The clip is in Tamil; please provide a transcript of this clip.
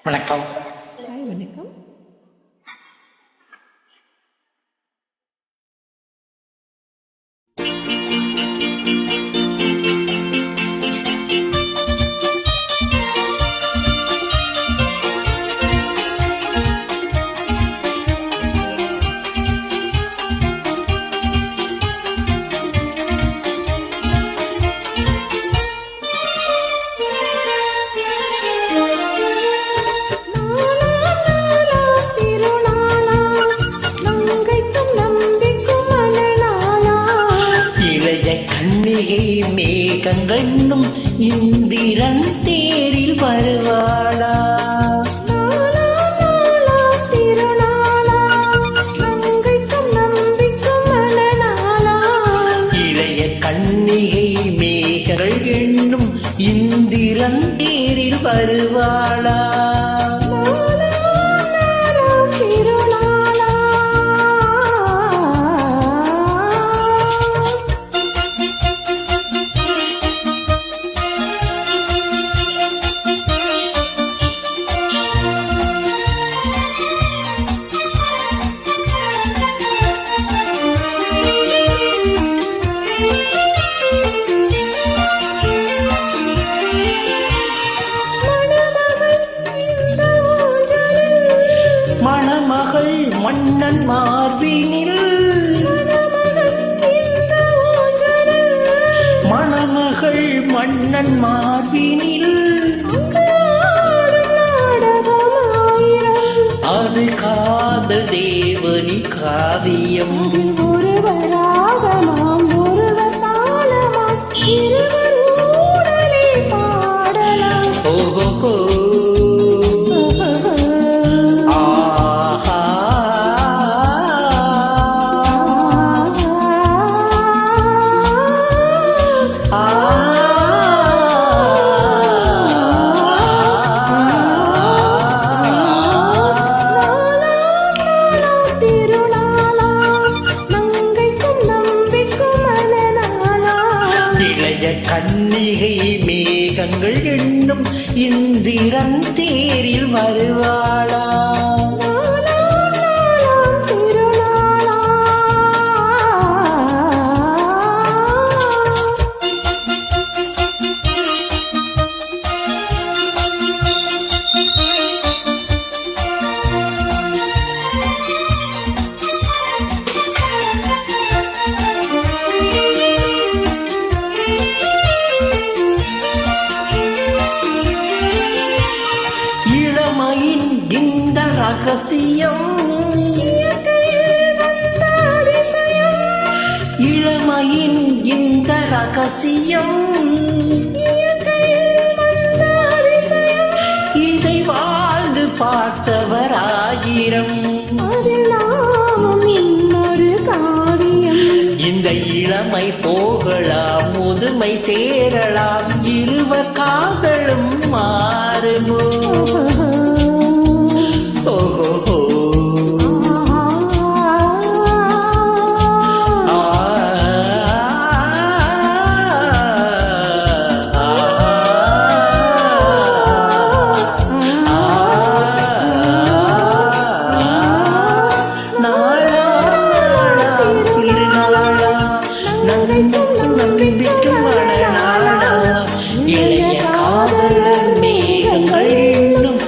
வணக்கம். ஹாய், வணக்கம். மேகங்களும் இந்திரன் தேரில் வருவாளா? இளைய கண்ணிகை மேகங்கள் என்னும் இந்திரன் தேரில் வருவாளா? மணமகள் மன்னன் மார்பினில், மணமகள் மன்னன் மார்பினில், அது காதல் தேவனி காவியம். ஒருவராக நாம் ஒருவர் தாளமாம் இருவரூடலே பாடலாம். ஓஹோ கன்னிகை மேகங்கள் என்னும் இந்திரன் தேரில் வருவாளா? இந்த ரகசியம் இளமையின் இந்த ரகசியம் இதை வாழ்ந்து பார்த்தவர் ஆயிரம். இந்த இளமை போகலாம், முதுமை சேரலாம், இருவர் காதலும் மாறுமோ? இளைய காதலர் மேகங்கள் இன்னும்